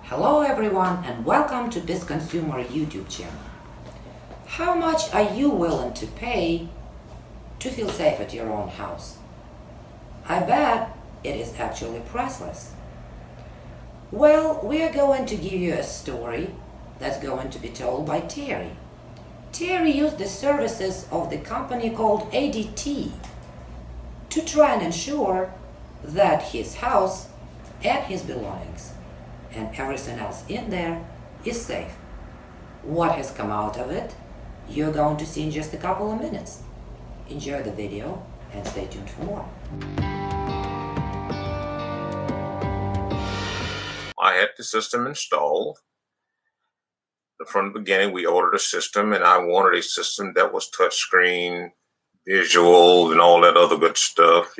Hello everyone and welcome to this consumer YouTube channel. How much are you willing to pay to feel safe at your own house? I bet it is actually priceless. Well, we are going to give you a story that's going to be told by Terry. Terry used the services of the company called ADT to try and ensure that his house and his belongings and everything else in there is safe. What has come out of it, you're going to see in just a couple of minutes. Enjoy the video and stay tuned for more. I had the system installed. From the beginning, we ordered a system, and I wanted a system that was touchscreen, visual, and all that other good stuff,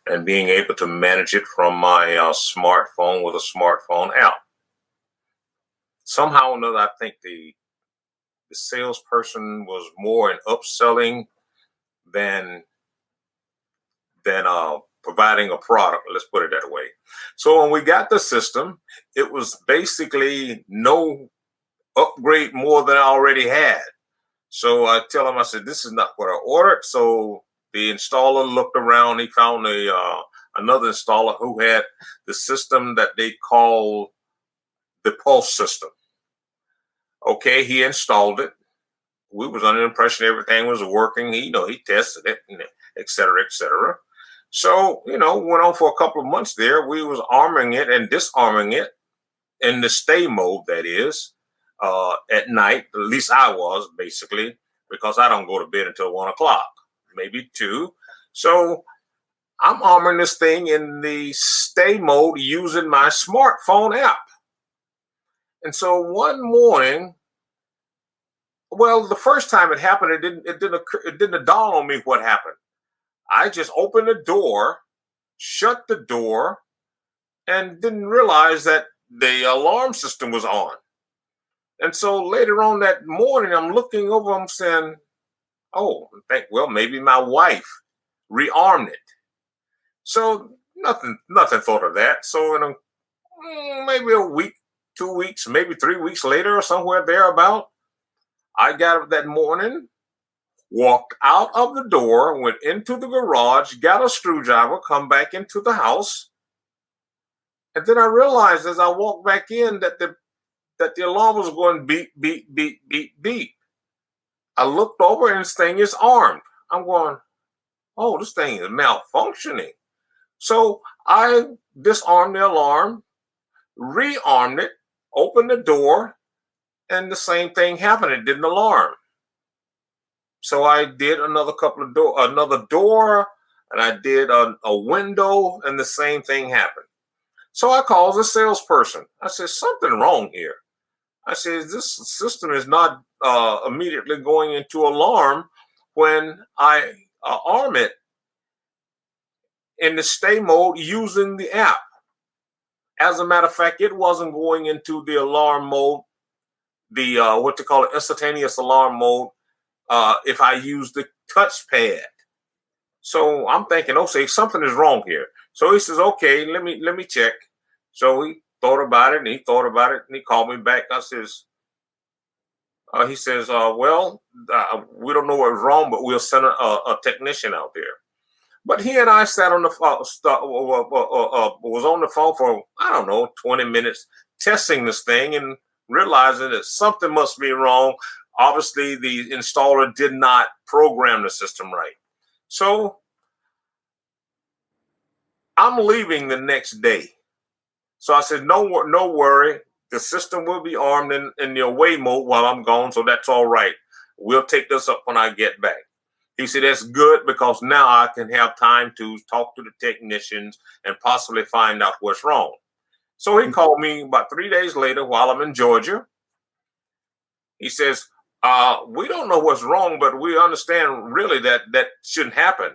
and being able to manage it from my smartphone with a smartphone app. Somehow or another, I think the salesperson was more in upselling than providing a product. Let's put it that way. So when we got the system, it was basically no upgrade more than I already had. So I tell him, I said, this is not what I ordered. So the installer looked around. He found another installer who had the system that they call the Pulse System. Okay, he installed it. We was under the impression everything was working. He tested it, et cetera, et cetera. So, went on for a couple of months there. We was arming it and disarming it in the stay mode, that is, at night. At least I was, basically, because I don't go to bed until 1 o'clock, maybe 2. So I'm arming this thing in the stay mode using my smartphone app. And so one morning, well, the first time it happened, it didn't dawn on me what happened. I just opened the door, shut the door, and didn't realize that the alarm system was on. And so later on that morning, I'm looking over, I'm saying, maybe my wife rearmed it. So nothing thought of that. So in maybe a week, 2 weeks, maybe 3 weeks later or somewhere thereabout, I got up that morning, walked out of the door, went into the garage, got a screwdriver, come back into the house. And then I realized as I walked back in that the alarm was going beep, beep, beep, beep, beep. I looked over and this thing is armed. I'm going, oh, this thing is malfunctioning. So I disarmed the alarm, rearmed it, opened the door, and the same thing happened. It didn't alarm. So I did another door, and I did a window, and the same thing happened. So I called the salesperson. I said, something wrong here. I said, this system is not immediately going into alarm when I arm it in the stay mode using the app. As a matter of fact, it wasn't going into the alarm mode, the what they call it, instantaneous alarm mode, if I use the touchpad. So I'm thinking, something is wrong here. So he says, okay, let me check. So he thought about it and he he called me back. He says, we don't know what was wrong, but we'll send a technician out there. But he and I sat on the phone, was on the phone for, 20 minutes testing this thing and realizing that something must be wrong. Obviously, the installer did not program the system right. So I'm leaving the next day. So I said, no worry. The system will be armed in the away mode while I'm gone. So that's all right. We'll take this up when I get back. He said, that's good because now I can have time to talk to the technicians and possibly find out what's wrong. So he called me about 3 days later while I'm in Georgia. He says, we don't know what's wrong, but we understand really that shouldn't happen.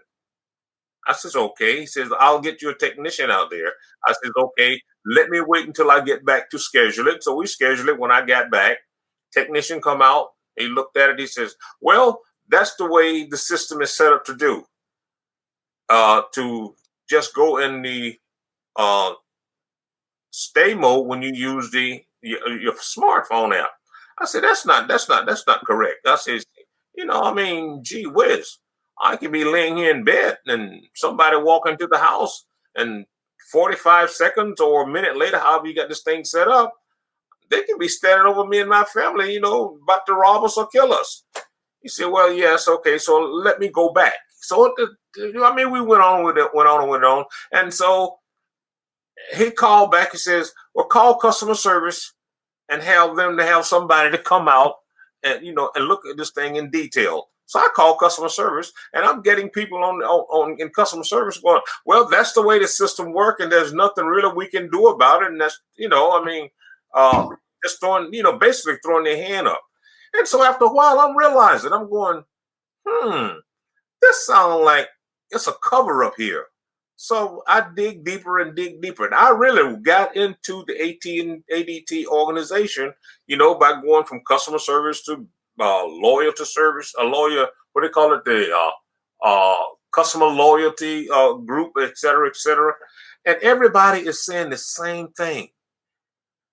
I says, okay. He says, I'll get you a technician out there. I says, okay, let me wait until I get back to schedule it. So we scheduled it when I got back. Technician come out. He looked at it. He says, well, that's the way the system is set up to do. To just go in the stay mode when you use your smartphone app. I said, that's not correct. I said, I mean, gee whiz, I could be laying here in bed and somebody walk into the house and 45 seconds or a minute later, however you got this thing set up, they can be standing over me and my family, about to rob us or kill us. He said, well, yes, okay, so let me go back. So, we went on with it, went on. And so he called back and says, well, call customer service and have them to have somebody to come out and, and look at this thing in detail. So I called customer service, and I'm getting people on in customer service going, well, that's the way the system works, and there's nothing really we can do about it. And that's, just throwing, basically throwing their hand up. And so after a while, I'm realizing, I'm going, this sounds like it's a cover up here. So I dig deeper and dig deeper. And I really got into the ADT organization, by going from customer service to lawyer to service, a lawyer, what do they call it? The customer loyalty group, et cetera, et cetera. And everybody is saying the same thing.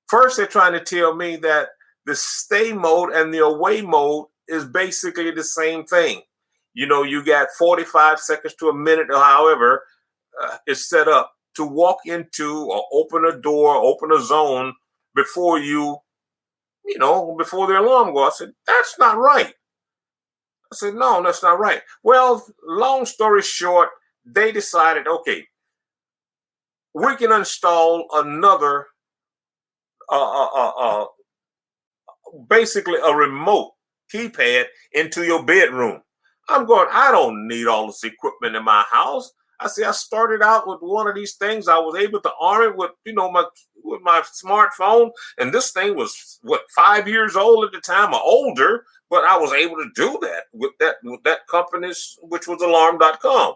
First, they're trying to tell me that the stay mode and the away mode is basically the same thing. You got 45 seconds to a minute or however is set up to walk into or open a door, open a zone before before the alarm goes. I said, that's not right. I said, no, that's not right. Well, long story short, they decided, okay, we can install another, basically a remote keypad into your bedroom. I'm going, I don't need all this equipment in my house. I see, I started out with one of these things. I was able to arm it with, my smartphone. And this thing was 5 years old at the time or older, but I was able to do that with that company's, which was alarm.com.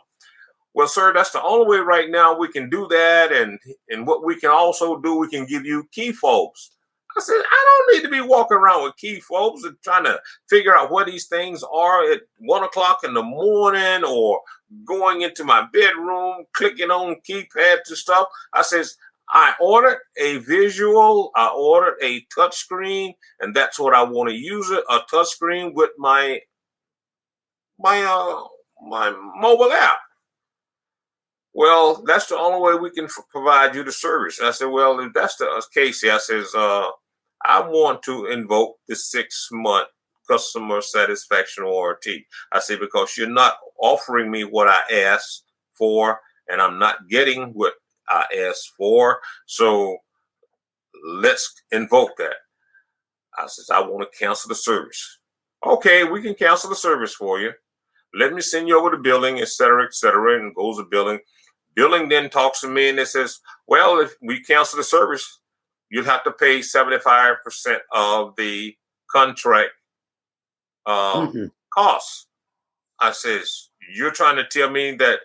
Well, sir, that's the only way right now we can do that. And what we can also do, we can give you key fobs. I said, I don't need to be walking around with key fobs and trying to figure out what these things are at 1 o'clock in the morning or going into my bedroom, clicking on keypads and stuff. I says, I ordered a visual, I ordered a touch screen, and that's what I want to use it, a touch screen with my mobile app. Well, that's the only way we can provide you the service. I said, well, if that's the case, I says, I want to invoke the 6-month customer satisfaction warranty. I say, because you're not offering me what I asked for, and I'm not getting what I asked for. So let's invoke that. I says, I want to cancel the service. Okay, we can cancel the service for you. Let me send you over the billing, et cetera, and goes to billing. Billing then talks to me and it says, well, if we cancel the service, you'd have to pay 75% of the contract costs. I says, you're trying to tell me that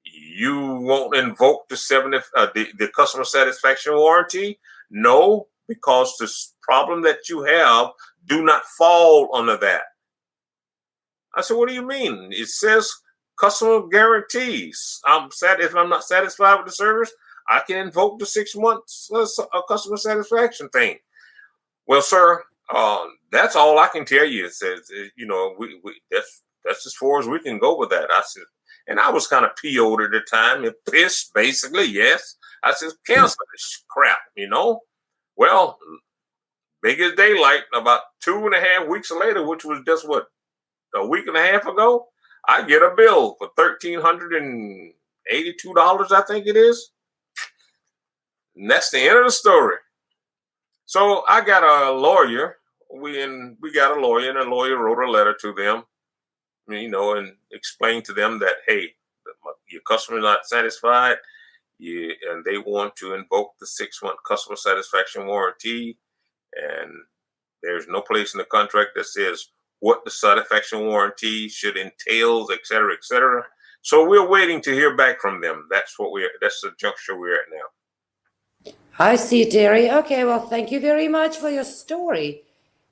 you won't invoke the customer satisfaction warranty? No, because the problem that you have do not fall under that. I said, what do you mean? It says customer guarantees. If I'm not satisfied with the service, I can invoke the 6 months customer satisfaction thing. Well, sir, that's all I can tell you. It says, that's as far as we can go with that. I said, and I was kind of PO'd at the time and pissed, basically, yes. I said, cancel this crap, Well, big as daylight, about 2.5 weeks later, which was just a week and a half ago, I get a bill for $1,382, I think it is. And that's the end of the story. So I got a lawyer. We got a lawyer, and the lawyer wrote a letter to them, and explained to them that, hey, your customer is not satisfied, and they want to invoke the 6-month customer satisfaction warranty. And there's no place in the contract that says what the satisfaction warranty should entail, et cetera, et cetera. So we're waiting to hear back from them. That's the juncture we're at now. I see, Terry. Okay, well, thank you very much for your story.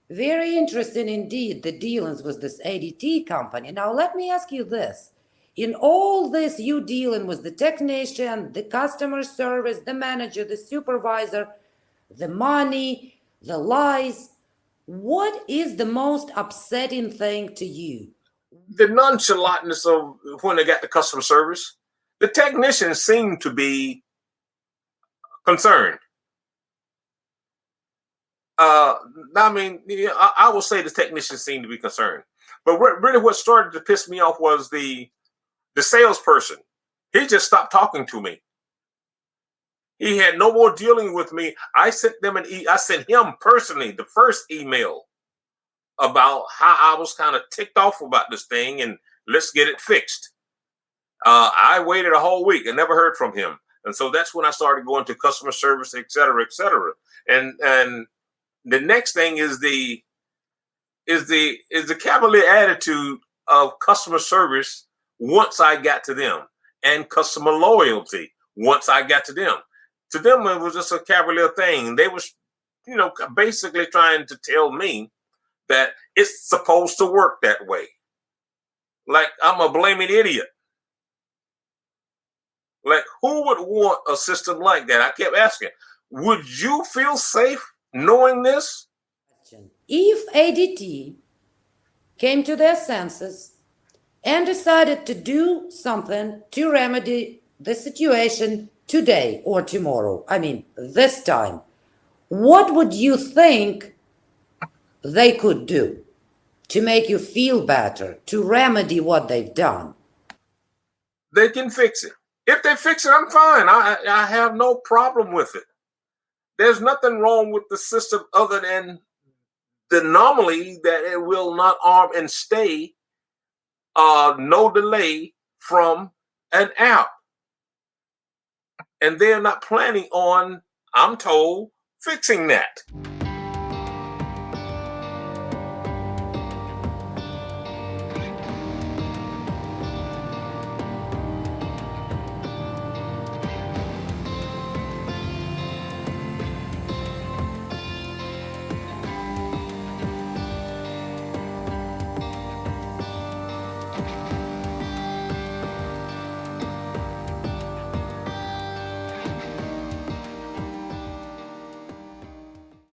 Very interesting indeed, the dealings with this ADT company. Now, let me ask you this. In all this, you dealing with the technician, the customer service, the manager, the supervisor, the money, the lies. What is the most upsetting thing to you? The nonchalantness of when they got the customer service. The technicians seem to be concerned. I mean, I will say the technicians seem to be concerned. But really what started to piss me off was the salesperson. He just stopped talking to me. He had no more dealing with me. I sent I sent him personally the first email about how I was kind of ticked off about this thing and let's get it fixed. I waited a whole week and never heard from him. And so that's when I started going to customer service, et cetera, et cetera. And the next thing is the cavalier attitude of customer service once I got to them, and customer loyalty once I got to them. To them, it was just a cavalier thing. They was, basically trying to tell me that it's supposed to work that way. Like I'm a blaming idiot. Like, who would want a system like that? I kept asking, would you feel safe knowing this? If ADT came to their senses and decided to do something to remedy the situation today or tomorrow, I mean, this time, what would you think they could do to make you feel better, to remedy what they've done? They can fix it. If they fix it, I'm fine. I have no problem with it. There's nothing wrong with the system other than the anomaly that it will not arm and stay no delay from an app. And they're not planning on, I'm told, fixing that.